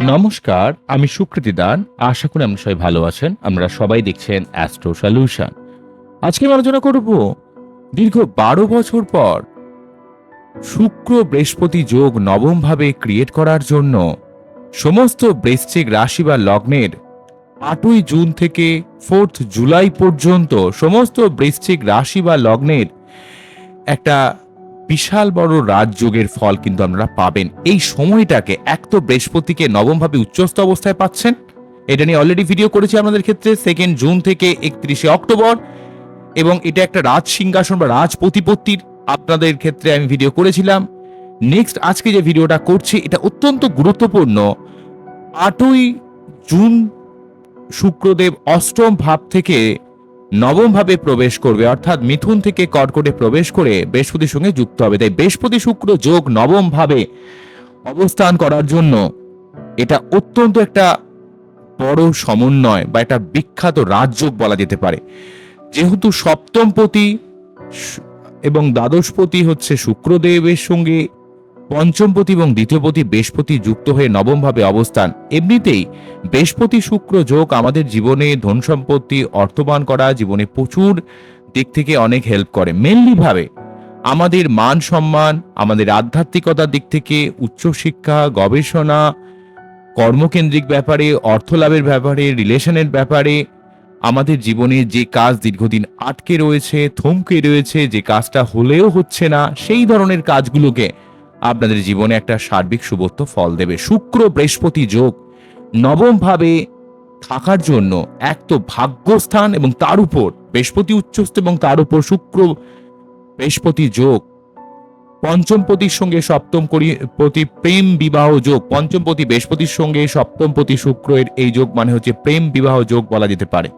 নমস্কার, আমি সুকৃতি দান। আশা করি আপনারা সবাই ভালো আছেন। আপনারা সবাই দেখছেন অ্যাস্ট্রো সলিউশন। আজকে আমি আলোচনা করব দীর্ঘ ১২ বছর পর শুক্র বৃহস্পতি যোগ নবম ভাবে ক্রিয়েট করার জন্য সমস্ত বৃশ্চিক রাশি বা লগ্নের ৮ই জুন থেকে 4th জুলাই পর্যন্ত সমস্ত বৃশ্চিক রাশি বা লগ্নের একটা বিশাল বড় রাজযোগের ফল কিন্তু আপনারা পাবেন। এই সময়টাকে এক তো বৃহস্পতিকে নবমভাবে উচ্চস্থ অবস্থায় পাচ্ছেন, এটা নিয়ে অলরেডি ভিডিও করেছি আপনাদের ক্ষেত্রে 2nd জুন থেকে 31শে অক্টোবর, এবং এটা একটা রাজ সিংহাসন বা রাজ প্রতিপত্তির আপনাদের ক্ষেত্রে আমি ভিডিও করেছিলাম। নেক্সট আজকে যে ভিডিওটা করছি এটা অত্যন্ত গুরুত্বপূর্ণ। 8ই জুন শুক্রদেব অষ্টম ভাব থেকে নবম ভাবে প্রবেশ করবে, অর্থাৎ মিথুন থেকে কর্কটে প্রবেশ করে বৃহস্পতির সঙ্গে যুক্ত হবে। তাই বৃহস্পতি শুক্র যোগ নবম ভাবে অবস্থান করার জন্য এটা অত্যন্ত একটা বড় সমন্বয় বা একটা বিখ্যাত রাজযোগ বলা যেতে পারে। যেহেতু সপ্তমপতি এবং দ্বাদশপতি হচ্ছে শুক্রদেবের সঙ্গে, পঞ্চমপতি এবং দ্বিতীয়পতি বৃহস্পতি যুক্ত হয়ে নবম ভাবে অবস্থান, এমনিতেই বৃহস্পতি শুক্র যোগ আমাদের জীবনে ধন সম্পত্তি অর্থবান করা, জীবনে প্রচুর দিক থেকে অনেক হেল্প করে। মেনলি ভাবে আমাদের মান সম্মান, আমাদের আধ্যাত্মিকতার দিক থেকে, উচ্চশিক্ষা, গবেষণা, কর্মকেন্দ্রিক ব্যাপারে, অর্থ লাভের ব্যাপারে, রিলেশনের ব্যাপারে, আমাদের জীবনে যে কাজ দীর্ঘদিন আটকে রয়েছে, থমকে রয়েছে, যে কাজটা হলেও হচ্ছে না, সেই ধরনের কাজগুলোকে আপনাদের জীবনে একটা সার্বিক শুভত্ব ফল দেবে। শুক্র বৃহস্পতি যোগ নবম ভাবে থাকার জন্য এক তো ভাগ্যস্থান, এবং তার উপর বৃহস্পতি উচ্চস্থ এবং তার উপর শুক্র বৃহস্পতি যোগ, পঞ্চমপতির সঙ্গে সপ্তমপতি প্রেম বিবাহ যোগ। পঞ্চমপতি বৃহস্পতির সঙ্গে সপ্তমপতি শুক্রের এই যোগ মানে হচ্ছে প্রেম বিবাহ যোগ বলা যেতে পারে।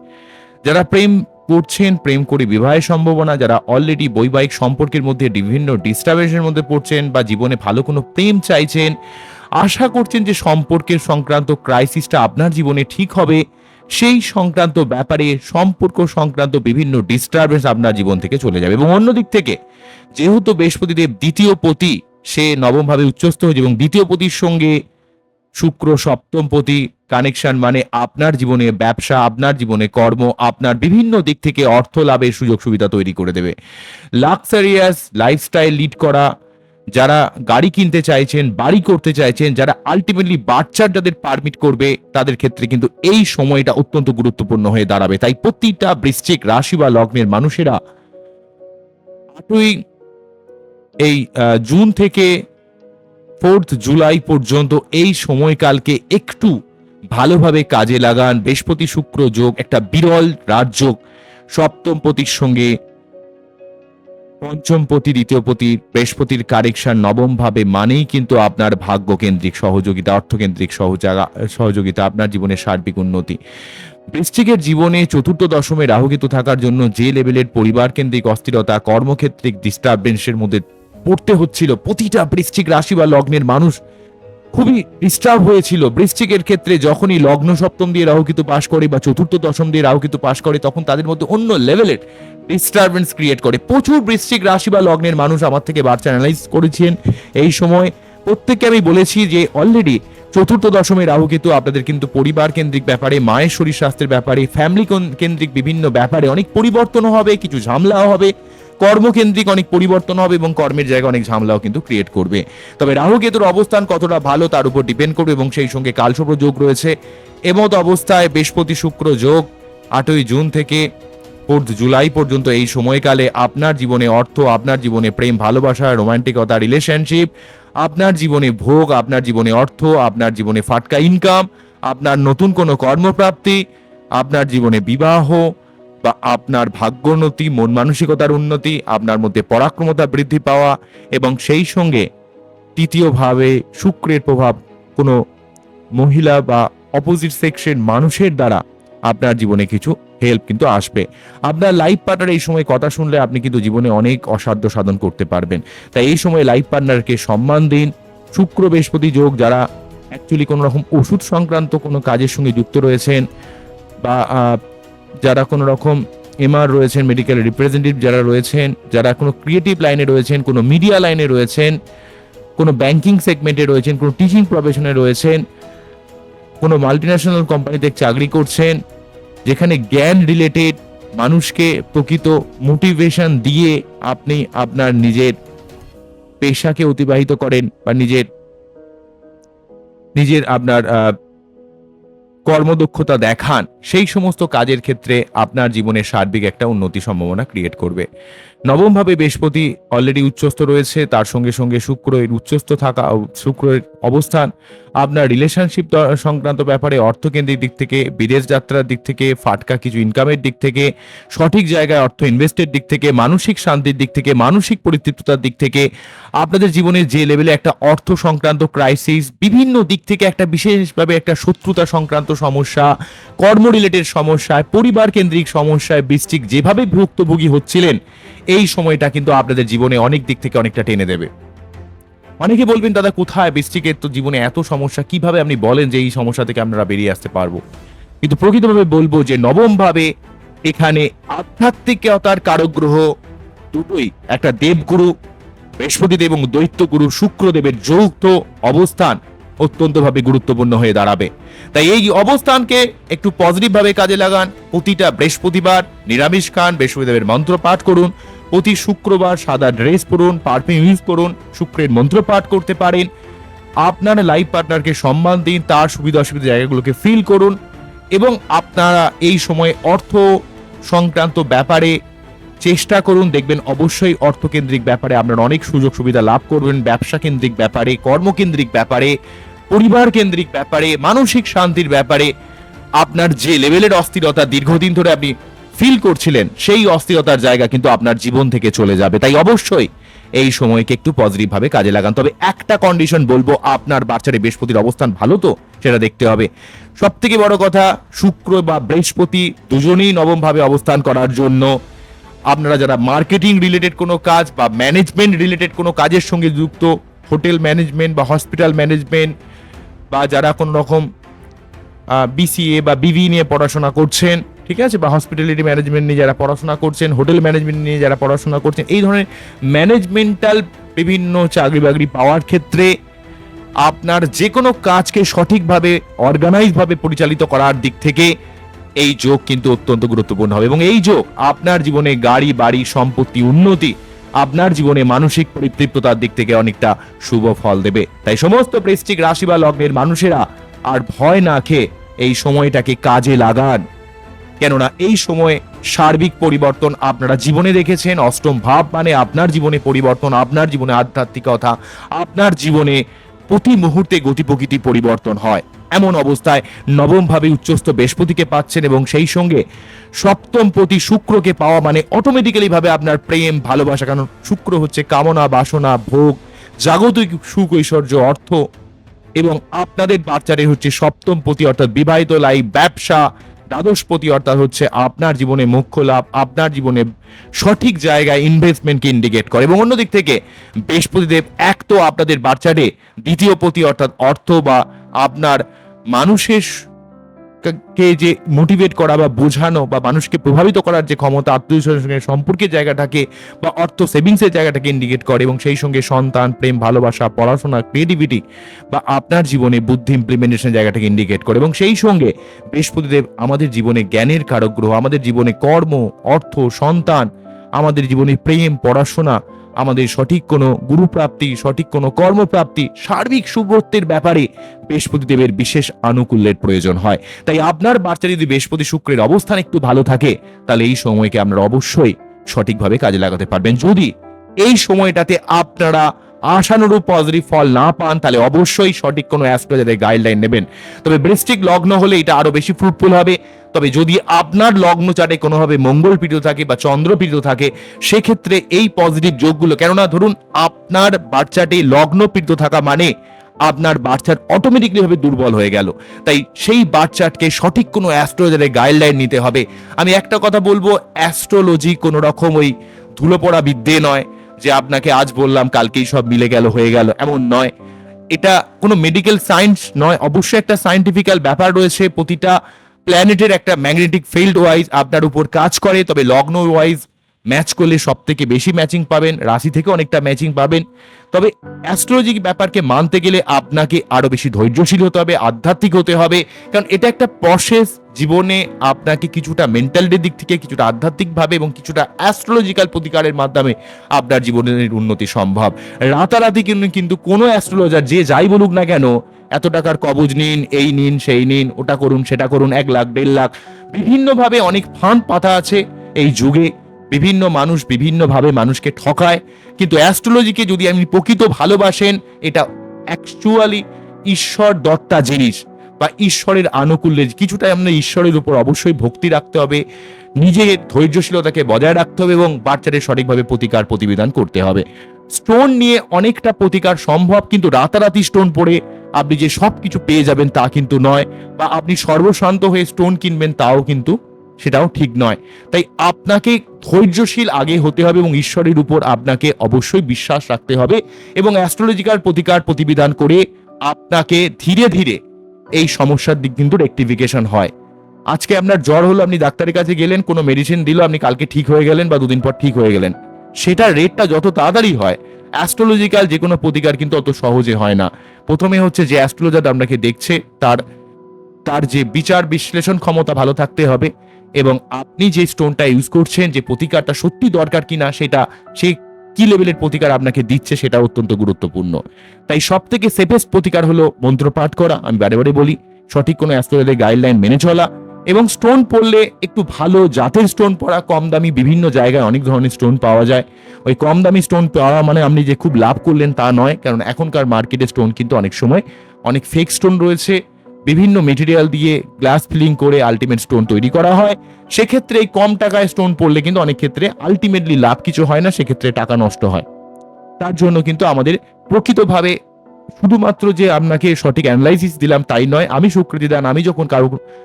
যারা প্রেম করছেন, প্রেম করে বিবাহের সম্ভাবনা, যারা অলরেডি বৈবাহিক সম্পর্কের মধ্যে বিভিন্ন ডিস্টার্বেন্সের মধ্যে পড়ছেন বা জীবনে ভালো কোনো প্রেম চাইছেন, আশা করছেন যে সম্পর্কের সংক্রান্ত ক্রাইসিসটা আপনার জীবনে ঠিক হবে, সেই সংক্রান্ত ব্যাপারে সম্পর্ক সংক্রান্ত বিভিন্ন ডিস্টার্বেন্স আপনার জীবন থেকে চলে যাবে। এবং অন্যদিক থেকে যেহেতু বৃহস্পতিদেব দ্বিতীয় পতি, সে নবম ভাবে উচ্চস্থ হয়েছে এবং দ্বিতীয় পতির সঙ্গে শুক্র সপ্তমপতি কানেকশন মানে আপনার জীবনে ব্যবসা, আপনার জীবনে কর্ম, আপনার বিভিন্ন দিক থেকে অর্থ লাভের সুযোগ সুবিধা তৈরি করে দেবে। লাক্সারিয়াস লাইফস্টাইল লিড করা, যারা গাড়ি কিনতে চাইছেন, বাড়ি করতে চাইছেন, যারা আলটিমেটলি বাচ্চার যাদের পারমিট করবে, তাদের ক্ষেত্রে কিন্তু এই সময়টা অত্যন্ত গুরুত্বপূর্ণ হয়ে দাঁড়াবে। তাই প্রতিটা বৃশ্চিক রাশি বা লগ্নের মানুষেরা 8ই এই জুন থেকে 4th জুলাই পর্যন্ত এই সময়কালকে একটু ভালোভাবে কাজে লাগান। বৃহস্পতি শুক্র যোগ একটা বিরল রাজযোগ, সপ্তমপতির সঙ্গে পঞ্চমপতি দ্বিতীয়পতি বৃহস্পতির কারেকশন নবম ভাবে মানেই কিন্তু আপনার ভাগ্যকেন্দ্রিক সহযোগিতা, অর্থকেন্দ্রিক সহযোগিতা, আপনার জীবনের সার্বিক উন্নতি। বৃশ্চিকের জীবনে চতুর্থ দশমে রাহুকেতু থাকার জন্য যে লেভেলের পরিবার কেন্দ্রিক অস্থিরতা, কর্মক্ষেত্রিক ডিস্টার্বেন্সের মধ্যে পড়তে হচ্ছিল প্রতিটা বৃশ্চিক রাশি বা লগ্নের মানুষ খুবই ডিস্টার্ব হয়েছিল। বৃশ্চিকের ক্ষেত্রে যখনই লগ্ন সপ্তম দিয়ে রাহুকেতু পাশ করে বা চতুর্থ দশম দিয়ে রাহুকেতু পাশ করে, তখন তাদের মধ্যে অন্য লেভেলের ডিস্টারবেন্স ক্রিয়েট করে। প্রচুর বৃশ্চিক রাশি বা লগ্নের মানুষ আমার থেকে বার্তা অ্যানালাইজ করেছেন এই সময়। প্রত্যেককে আমি বলেছি যে অলরেডি চতুর্থ দশমে রাহুকেতু আপনাদের কিন্তু পরিবার কেন্দ্রিক ব্যাপারে, মায়ের শরীর স্বাস্থ্যের ব্যাপারে, ফ্যামিলি কেন্দ্রিক বিভিন্ন ব্যাপারে অনেক পরিবর্তন হবে, কিছু ঝামেলাও হবে, কর্মকেন্দ্রিক অনেক পরিবর্তন হবে এবং কর্মের জায়গায় অনেক ঝামেলাও কিন্তু ক্রিয়েট করবে। তবে রাহুকেতুর অবস্থান কতটা ভালো তার উপর ডিপেন্ড করবে, এবং সেই সঙ্গে কালসর্প যোগ রয়েছে। এমত অবস্থায় বৃহস্পতি শুক্র যোগ 8ই জুন থেকে 4th জুলাই পর্যন্ত এই সময়কালে আপনার জীবনে অর্থ, আপনার জীবনে প্রেম ভালোবাসা, রোমান্টিকতা, রিলেশনশিপ, আপনার জীবনে ভোগ, আপনার জীবনে অর্থ, আপনার জীবনে ফাটকা ইনকাম, আপনার নতুন কোনো কর্মপ্রাপ্তি, আপনার জীবনে বিবাহ বা আপনার ভাগ্যোন্নতি, মন মানসিকতার উন্নতি, আপনার মধ্যে পরাক্রমতা বৃদ্ধি পাওয়া, এবং সেই সঙ্গে তৃতীয়ভাবে শুক্রের প্রভাব কোনো মহিলা বা অপোজিট সেক্সের মানুষের দ্বারা আপনার জীবনে কিছু হেল্প কিন্তু আসবে। আপনার লাইফ পার্টনার এই সময় কথা শুনলে আপনি কিন্তু জীবনে অনেক অসাধ্য সাধন করতে পারবেন। তাই এই সময় লাইফ পার্টনারকে সম্মান দিন। শুক্র বৃহস্পতি যোগ যারা অ্যাকচুয়ালি কোনো রকম ওষুধ সংক্রান্ত কোনো কাজের সঙ্গে যুক্ত রয়েছেন, বা যারা কোনো রকম এমআর রয়েছেন, মেডিকেল রিপ্রেজেন্টেটিভ যারা রয়েছেন, যারা কোনো ক্রিয়েটিভ লাইনে রয়েছেন, কোনো মিডিয়া লাইনে রয়েছেন, কোনো ব্যাংকিং সেগমেন্টে রয়েছেন, কোনো টিচিং প্রফেশনে রয়েছেন, কোনো মাল্টিন্যাশনাল কোম্পানিতে চাকরি করছেন, যেখানে জ্ঞান রিলেটেড মানুষকে প্রকৃত মোটিভেশন দিয়ে আপনি আপনার নিজের পেশাকে অতিবাহিত করেন বা নিজের নিজের আপনার কর্মদক্ষতা দেখান, সেই সমস্ত কাজের ক্ষেত্রে আপনার জীবনে সার্বিক একটা উন্নতি সম্ভাবনা ক্রিয়েট করবে। নবমভাবে বৃহস্পতি অলরেডি উচ্চস্থ রয়েছে, তার সঙ্গে সঙ্গে শুক্র এর উচ্চস্থ থাকা, শুক্রের অবস্থান আপনার রিলেশনশিপ সংক্রান্ত ব্যাপারে, অর্থকেন্দ্রিক দিক থেকে, বিদেশ যাত্রার দিক থেকে, ফাটকা কিছু ইনকামের দিক থেকে, সঠিক জায়গায় অর্থ ইনভেস্টের দিক থেকে, মানসিক শান্তির দিক থেকে, মানসিক পরিতৃপ্ততার দিক থেকে, আপনাদের জীবনে যে লেভেলে একটা অর্থ সংক্রান্ত ক্রাইসিস, বিভিন্ন দিক থেকে একটা বিশেষভাবে একটা শত্রুতা সংক্রান্ত সমস্যা, কর্ম রিলেটেড সমস্যায়, পরিবার কেন্দ্রিক সমস্যায় বৃশ্চিক যেভাবে ভুক্তভোগী হচ্ছিলেন, এই সময়টা কিন্তু আপনাদের জীবনে অনেক দিক থেকে অনেকটা টেনে দেবে। অনেকে বলবেন, দাদা কোথায় বৃশ্চিকের তো জীবনে এত সমস্যা, কিভাবে আপনি বলেন যে এই সমস্যা থেকে আপনারা বেরিয়ে আসতে পারবো? কিন্তু প্রকৃতভাবে বলবো যে নবম ভাবে এখানে আধ্যাত্মিকতার কারক গ্রহ দুটোই, একটা দেবগুরু বৃহস্পতিদেব এবং দৈত্যগুরু শুক্রদেবের যৌথ অবস্থান অত্যন্তভাবে গুরুত্বপূর্ণ হয়ে দাঁড়াবে। তাই এই অবস্থানকে একটু পজিটিভ ভাবে কাজে লাগান। প্রতিটা বৃহস্পতিবার নিরামিষ খান, বৃহস্পতিদেবের মন্ত্র পাঠ করুন, প্রতি শুক্রবার সাদা ড্রেস পরুন, পারফিউম ইউজ করুন, শুক্রের মন্ত্র পাঠ করতে পারেন, আপনার লাইফ পার্টনারকে সম্মান দিন, তার সুবিধা অসুবিধা জায়গাগুলোকে ফিল করুন, এবং আপনারা এই সময় অর্থ সংক্রান্ত ব্যাপারে চেষ্টা করুন। দেখবেন অবশ্যই অর্থকেন্দ্রিক ব্যাপারে আপনারা অনেক সুযোগ সুবিধা লাভ করবেন, ব্যবসা কেন্দ্রিক ব্যাপারে, কর্মকেন্দ্রিক ব্যাপারে, পরিবার কেন্দ্রিক ব্যাপারে, মানসিক শান্তির ব্যাপারে আপনার যে লেভেলের অস্থিরতা দীর্ঘদিন ধরে আপনি ফিল করছিলেন, সেই অস্থিরতার জায়গা কিন্তু আপনার জীবন থেকে চলে যাবে। তাই অবশ্যই এই সময়কে একটু পজিটিভ ভাবে কাজে লাগান। তবে একটা কন্ডিশন বলবো, আপনার বাচ্চারে বৃহস্পতির অবস্থান ভালো তো সেটা দেখতে হবে। সব থেকে বড় কথা, শুক্র বা বৃহস্পতি দুজনেই নবম ভাবে অবস্থান করার জন্য আপনারা যারা মার্কেটিং রিলেটেড কোনো কাজ বা ম্যানেজমেন্ট রিলেটেড কোনো কাজের সঙ্গে যুক্ত, হোটেল ম্যানেজমেন্ট বা হসপিটাল ম্যানেজমেন্ট, বা যারা কোনো রকম বিসিএ বা বিবি নিয়ে পড়াশোনা করছেন, ঠিক আছে, বা হসপিটালিটি ম্যানেজমেন্ট নিয়ে যারা পড়াশোনা করছেন, হোটেল ম্যানেজমেন্ট নিয়ে যারা পড়াশোনা করছেন, এই ধরনের ম্যানেজমেন্টাল বিভিন্ন চাকরি বাকরি পাওয়ার ক্ষেত্রে আপনার যে কোনো কাজকে সঠিকভাবে অর্গানাইজভাবে পরিচালিত করার দিক থেকে এই যোগ কিন্তু অত্যন্ত গুরুত্বপূর্ণ হবে। এবং এই যোগ আপনার জীবনে গাড়ি বাড়ি সম্পত্তি উন্নতি, আপনার জীবনে মানসিক পরিতৃপ্ততার দিক থেকে অনেকটা শুভ ফল দেবে। তাই সমস্ত বৃশ্চিক রাশি বা লগ্নের মানুষেরা আর ভয় না খেয়ে এই সময়টাকে কাজে লাগান, কেননা এই সময়ে সার্বিক পরিবর্তন আপনারা জীবনে দেখেছেন। অষ্টম ভাব মানে আপনার জীবনে পরিবর্তন, আপনার জীবনে আধ্যাত্মিকতা, আপনার জীবনে প্রতি মুহূর্তে গতি প্রকৃতি পরিবর্তন হয়। এমন অবস্থায় নবম ভাবে উচ্চস্থ বৃহস্পতিকে পাচ্ছেন এবং সেই সঙ্গে সপ্তম প্রতি শুক্রকে পাওয়া মানে অটোমেটিক্যালি ভাবে আপনার প্রেম ভালোবাসা, কারণ শুক্র হচ্ছে কামনা বাসনা ভোগ জাগতিক সুখ ঐশ্বর্য অর্থ, এবং আপনাদের বাচ্চারে হচ্ছে সপ্তম প্রতি অর্থাৎ বিবাহিত লাইফ, ব্যবসা, দ্বাদশপতি অর্থাৎ হচ্ছে আপনার জীবনে মোক্ষ লাভ, আপনার জীবনে সঠিক জায়গায় ইনভেস্টমেন্টকে ইন্ডিকেট করে। এবং অন্যদিক থেকে বৃহস্পতিদেব এক তো আপনাদের বাচ্চারে দ্বিতীয় পতি অর্থাৎ অর্থ বা আপনার মানুষের কে যে মোটিভেট করা বা বোঝানো বা মানুষকে প্রভাবিত করার যে ক্ষমতা, আত্মবিশ্বাসের সঙ্গে সম্পর্কের জায়গাটাকে বা অর্থ সেভিংসের জায়গাটাকে ইন্ডিকেট করে, এবং সেই সঙ্গে সন্তান, প্রেম, ভালোবাসা, পড়াশোনা, ক্রিয়েটিভিটি বা আপনার জীবনে বুদ্ধি ইমপ্লিমেন্টেশন জায়গাটাকে ইন্ডিকেট করে। এবং সেই সঙ্গে বৃহস্পতিদেব আমাদের জীবনে জ্ঞানের কারক গ্রহ, আমাদের জীবনে কর্ম, অর্থ, সন্তান, আমাদের জীবনে প্রেম, পড়াশোনা, আমাদের সঠিক কোনো গুরুপ্রাপ্তি, সঠিক কোনো কর্মপ্রাপ্তি, সার্বিক সুব্রতের ব্যাপারে বৃহস্পতি দেবের বিশেষ আনুকূল্যের প্রয়োজন হয়। তাই আপনার বাচ্চা যদি বৃহস্পতি শুক্রের অবস্থান একটু ভালো থাকে, তাহলে এই সময়কে আপনারা অবশ্যই সঠিকভাবে কাজে লাগাতে পারবেন। যদি এই সময়টাতে আপনারা আশানুরূপ পজিটিভ ফল না পান, তাহলে অবশ্যই সঠিক কোনো অ্যাস্ট্রোলজারের গাইডলাইন নেবেন। তবে বৃশ্চিক লগ্ন হলে এটা আরো বেশি ফ্রুটফুল হবে। তবে যদি আপনার লগ্ন চার্টে কোনোভাবে মঙ্গল পীড়িত থাকে বা চন্দ্র পীড়িত থাকে, সেক্ষেত্রে এই পজিটিভ যোগগুলো, কেননা ধরুন আপনার বাচ্চাটি লগ্ন পীড়িত থাকা মানে আপনার বাচ্চার অটোমেটিকলি ভাবে দুর্বল হয়ে গেল। তাই সেই বাচ্চাকে সঠিক কোনো অ্যাস্ট্রোলজারের গাইডলাইন নিতে হবে। আমি একটা কথা বলবো, অ্যাস্ট্রোলজি কোনো রকম ওই ধুলো পড়া বিদ্যে নয় যে আপনাকে আজ বললাম কালকেই সব মিলে গেল হয়ে গেল, এমন নয়। এটা কোনো মেডিকেল সায়েন্স নয়, অবশ্যই একটা সায়েন্টিফিক্যাল ব্যাপার রয়েছে। প্রতিটা প্ল্যানেটের একটা ম্যাগনেটিক ফিল্ড ওয়াইজ আপনার উপর কাজ করে, তবে লগ্ন ওয়াইজ ম্যাচ করলে সব থেকে বেশি ম্যাচিং পাবেন, রাশি থেকে অনেকটা ম্যাচিং পাবেন। তবে অ্যাস্ট্রোলজিক ব্যাপারকে মানতে গেলে আপনাকে আরো বেশি ধৈর্যশীল হতে হবে, আধ্যাত্মিক হতে হবে, কারণ এটা একটা প্রসেস। জীবনে আপনাকে কিছুটা মেন্টালিটির দিক থেকে, কিছুটা আধ্যাত্মিকভাবে এবং কিছুটা অ্যাস্ট্রোলজিক্যাল প্রতিকারের মাধ্যমে আপনার জীবনের উন্নতি সম্ভব। রাতারাতি কিন্তু কোনো অ্যাস্ট্রোলজার যে যাই বলুক না কেন, এত টাকার কবজ নিন, এই নিন, সেই নিন, ওটা করুন, সেটা করুন, 1 লাখ 1.5 লাখ, বিভিন্নভাবে অনেক ফান্ড পাতা আছে এই যুগে। বিভিন্ন মানুষ বিভিন্নভাবে মানুষকে ঠকায়, কিন্তু অ্যাস্ট্রোলজিকে যদি আপনি প্রকৃত ভালোবাসেন, এটা অ্যাকচুয়ালি ঈশ্বর দত্তা জিনিস বা ঈশ্বরের আনুকূল্যে কিছুটা আপনার ঈশ্বরের উপর অবশ্যই ভক্তি রাখতে হবে, নিজের ধৈর্যশীলতাকে বজায় রাখতে হবে এবং বাচ্চাদের সঠিকভাবে প্রতিকার প্রতিবিধান করতে হবে। স্টোন নিয়ে অনেকটা প্রতিকার সম্ভব, কিন্তু রাতারাতি স্টোন পড়ে আপনি যে সবকিছু পেয়ে যাবেন তা কিন্তু নয়, বা আপনি সর্বশান্ত হয়ে স্টোন কিনবেন তাও কিন্তু সেটাও ঠিক নয়। তাই আপনাকে ধৈর্যশীল আগে হতে হবে এবং ঈশ্বরের উপর আপনাকে অবশ্যই বিশ্বাস রাখতে হবে এবং অ্যাস্ট্রোলজিক্যাল প্রতিকার প্রতিবিধান করে আপনাকে ধীরে ধীরে এই সমস্যার দিক কিন্তু রেকটিফিকেশন হয়। আজকে আপনার জ্বর হলো, আপনি ডাক্তারের কাছে গেলেন, কোনো মেডিসিন দিল, আপনি কালকে ঠিক হয়ে গেলেন বা 2 দিন পর ঠিক হয়ে গেলেন, সেটার রেটটা যত তাড়াতাড়ি হয়, অ্যাস্ট্রোলজিক্যাল যে কোনো প্রতিকার কিন্তু অত সহজে হয় না। প্রথমে হচ্ছে যে অ্যাস্ট্রোলজার আপনাকে দেখছে, তার তার যে বিচার বিশ্লেষণ ক্ষমতা ভালো থাকতে হবে এবং আপনি যে স্টোনটা ইউজ করছেন, যে প্রতিকারটা সত্যি দরকার কিনা, সেটা সে কি লেভেলের প্রতিকার আপনাকে দিচ্ছে সেটা অত্যন্ত গুরুত্বপূর্ণ। তাই সব থেকে সেফেস্ট প্রতিকার হলো মন্ত্রপাঠ করা। আমি বারে বারে বলি, সঠিক কোনো অ্যাস্ট্রোলজারের গাইডলাইন মেনে চলা এবং স্টোন পড়লে একটু ভালো জাতের স্টোন পড়া। কম দামি বিভিন্ন জায়গায় অনেক ধরনের স্টোন পাওয়া যায়। ওই কম দামি স্টোন পাওয়া মানে আপনি যে খুব লাভ করলেন তা নয়, কারণ এখনকার মার্কেটে স্টোন কিন্তু অনেক সময় অনেক ফেক স্টোন রয়েছে, বিভিন্ন মেটেরিয়াল দিয়ে গ্লাস ফিলিং করে আলটিমেট স্টোন তৈরি করা হয়। সেক্ষেত্রে এই কম টাকায় স্টোন পড়লে কিন্তু অনেক ক্ষেত্রে আলটিমেটলি লাভ কিছু হয় না, সেক্ষেত্রে টাকা নষ্ট হয়। তার জন্য কিন্তু আমাদের প্রকৃতভাবে শুধুমাত্র যে আপনাকে সঠিক অ্যানালাইসিস দিলাম তাই নয়, আমি সুকৃতি দান, আমি যখন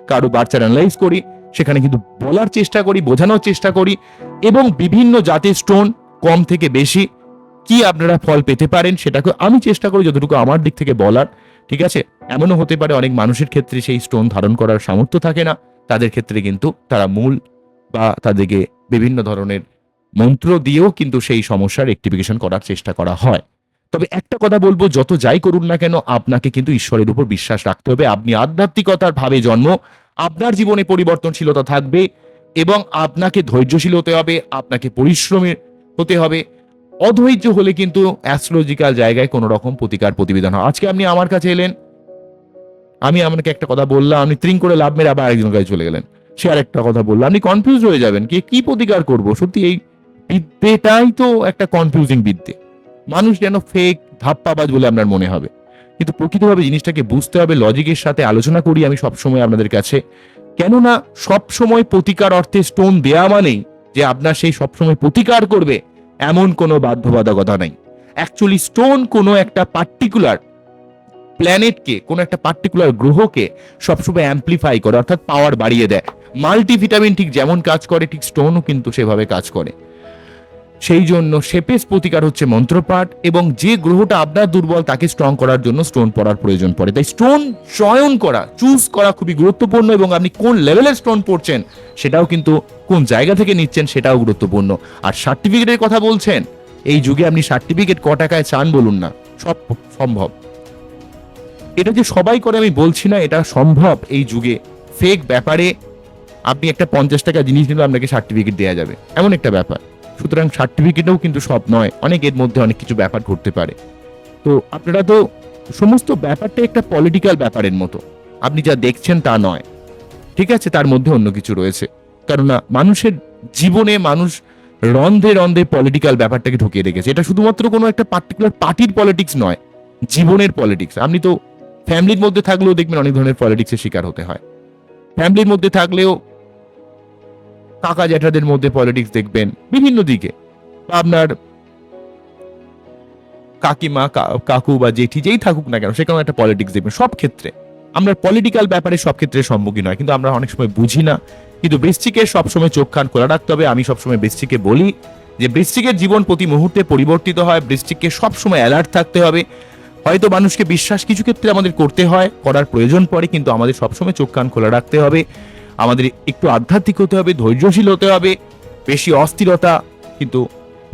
কারো বাচ্চার অ্যানালাইজ করি সেখানে কিন্তু বলার চেষ্টা করি, বোঝানোর চেষ্টা করি এবং বিভিন্ন জাতের স্টোন কম থেকে বেশি কি আপনারা ফল পেতে পারেন সেটাকে আমি চেষ্টা করি যতটুকু আমার দিক থেকে বলার। ঠিক আছে, এমনও হতে পারে অনেক মানুষের ক্ষেত্রে সেই স্টোন ধারণ করার সামর্থ্য থাকে না, তাদের ক্ষেত্রে কিন্তু তারা মূল বা তাদেরকে বিভিন্ন ধরনের মন্ত্র দিয়েও কিন্তু সেই সমস্যার রেকটিফিকেশন করার চেষ্টা করা হয়। তবে একটা কথা বলবো, যত যাই করুন না কেন আপনাকে কিন্তু ঈশ্বরের উপর বিশ্বাস রাখতে হবে। আপনি আধ্যাত্মিকতার ভাবে জন্ম, আপনার জীবনে পরিবর্তনশীলতা থাকবে এবং আপনাকে ধৈর্যশীল হতে হবে, আপনাকে পরিশ্রমী হতে হবে। অধৈর্য হলে কিন্তু অ্যাস্ট্রোলজিক্যাল জায়গায় কোনো রকম প্রতিকার প্রতিবিধান হয়। আজকে আপনি আমার কাছে এলেন, আমি আপনাকে একটা কথা বললাম, আপনি ত্রিং করে লাভ মেরে আবার আরেকজনের কাছে চলে গেলেন, সে আর একটা কথা বললো, আপনি কনফিউজ হয়ে যাবেন কি প্রতিকার করব। সত্যি এই বিদ্যেটাই তো একটা কনফিউজিং বিদ্যে, মানুষ যেন ফেক ধাপ্পাবাজ বলে আপনার মনে হবে, কিন্তু প্রকৃতভাবে জিনিসটাকে বুঝতে হবে। লজিকের সাথে আলোচনা করি আমি সবসময় আপনাদের কাছে, কেননা সবসময় প্রতিকার অর্থে স্টোন দেয়া মানেই যে আপনার সেই সবসময় প্রতিকার করবে এমন কোনো বাধ্যবাধকতা নাই। অ্যাকচুয়ালি স্টোন কোনো একটা পার্টিকুলার প্ল্যানেটকে, কোনো একটা পার্টিকুলার গ্রহকে সবসময় অ্যাম্প্লিফাই করে, অর্থাৎ পাওয়ার বাড়িয়ে দেয়। মাল্টিভিটামিন ঠিক যেমন কাজ করে, ঠিক স্টোনও কিন্তু সেভাবে কাজ করে। সেই জন্য শেপেস প্রতিকার হচ্ছে মন্ত্রপাঠ এবং যে গ্রহটা আপনার দুর্বল তাকে স্ট্রং করার জন্য স্টোন পড়ার প্রয়োজন পড়ে। তাই স্টোন চয়ন করা, চুজ করা খুবই গুরুত্বপূর্ণ এবং আপনি কোন লেভেলের স্টোন পড়ছেন সেটাও কিন্তু, কোন জায়গা থেকে নিচ্ছেন সেটাও গুরুত্বপূর্ণ। আর সার্টিফিকেটের কথা বলছেন, এই যুগে আপনি সার্টিফিকেট ক টাকায় চান বলুন না, সব সম্ভব। এটা যে সবাই করে আমি বলছি না, এটা সম্ভব এই যুগে। ফেক ব্যাপারে আপনি একটা 50 টাকা জিনিস নিলে আপনাকে সার্টিফিকেট দেওয়া যাবে, এমন একটা ব্যাপার। সুতরাং সার্টিফিকেটও কিন্তু সব নয়, অনেক এর মধ্যে অনেক কিছু ব্যাপার ঘটতে পারে। তো আপনারা তো সমস্ত ব্যাপারটা একটা পলিটিক্যাল ব্যাপারের মতো, আপনি যা দেখছেন তা নয়, ঠিক আছে, তার মধ্যে অন্য কিছু রয়েছে। কেননা মানুষের জীবনে মানুষ রন্ধে রন্ধে পলিটিক্যাল ব্যাপারটাকে ঢুকিয়ে রেখেছে। এটা শুধুমাত্র কোনো একটা পার্টিকুলার পার্টির পলিটিক্স নয়, জীবনের পলিটিক্স। আপনি তো ফ্যামিলির মধ্যে থাকলেও দেখবেন অনেক ধরনের পলিটিক্সের শিকার হতে হয়। ফ্যামিলির মধ্যে থাকলেও কাকা জ্যাঠাদের মধ্যে পলিটিক্স দেখবেন বিভিন্ন দিকে, বা আপনার কাকিমা কাকু বা জেঠি যেই থাকুক না কেন সেখানে একটা পলিটিক্স দেখবেন। সব ক্ষেত্রে আমরা পলিটিক্যাল ব্যাপারে সব ক্ষেত্রে সম্মুখীন হয়, কিন্তু আমরা অনেক সময় বুঝি না। কিন্তু বৃশ্চিকের সবসময় চোখ কান খোলা রাখতে হবে। আমি সবসময় বৃশ্চিকে বলি যে বৃশ্চিকের জীবন প্রতি মুহূর্তে পরিবর্তিত হয়, বৃশ্চিককে সবসময় অ্যালার্ট থাকতে হবে। হয়তো মানুষকে বিশ্বাস কিছু ক্ষেত্রে আমাদের করতে হয়, করার প্রয়োজন পড়ে, কিন্তু আমাদের সবসময় চোখ কান খোলা রাখতে হবে। আমাদের একটু আধ্যাত্মিক হতে হবে, ধৈর্যশীল হতে হবে, বেশি অস্থিরতা কিন্তু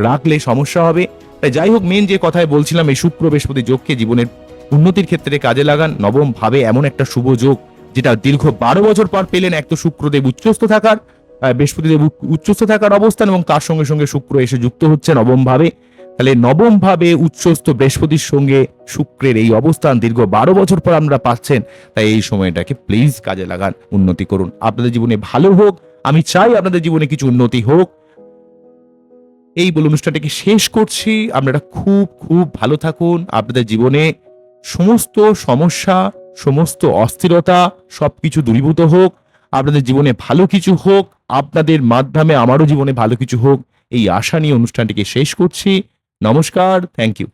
রাখলে সমস্যা হবে। তাই যাই হোক, মেন যে কথায় বলছিলাম, এই শুক্র বৃহস্পতি যোগকে জীবনের উন্নতির ক্ষেত্রে কাজে লাগান। নবম ভাবে এমন একটা শুভ যোগ, যেটা দীর্ঘ 12 বছর পর পেলেন। এক তো শুক্রদেব উচ্চস্থ থাকার, বৃহস্পতিদেব উচ্চস্থ থাকার অবস্থান, এবং তার সঙ্গে সঙ্গে শুক্র এসে যুক্ত হচ্ছে নবম ভাবে। তাহলে নবম ভাবে উচ্চস্থ বৃহস্পতির সঙ্গে শুক্রের এই অবস্থান দীর্ঘ 12 বছর পর আমরা পাচ্ছেন। তাই এই সময়টাকে প্লিজ কাজে লাগান, উন্নতি করুন, আপনাদের জীবনে ভালো হোক। আমি চাই আপনাদের জীবনে কিছু উন্নতি হোক। এই বলে অনুষ্ঠানটাকে শেষ করছি। আপনারা খুব খুব ভালো থাকুন। আপনাদের জীবনে সমস্ত সমস্যা, সমস্ত অস্থিরতা সবকিছু দূরীভূত হোক। আপনাদের জীবনে ভালো কিছু হোক, আপনাদের মাধ্যমে আমারও জীবনে ভালো কিছু হোক, এই আশা নিয়ে অনুষ্ঠানটিকে শেষ করছি। নমস্কার, থ্যাংক ইউ।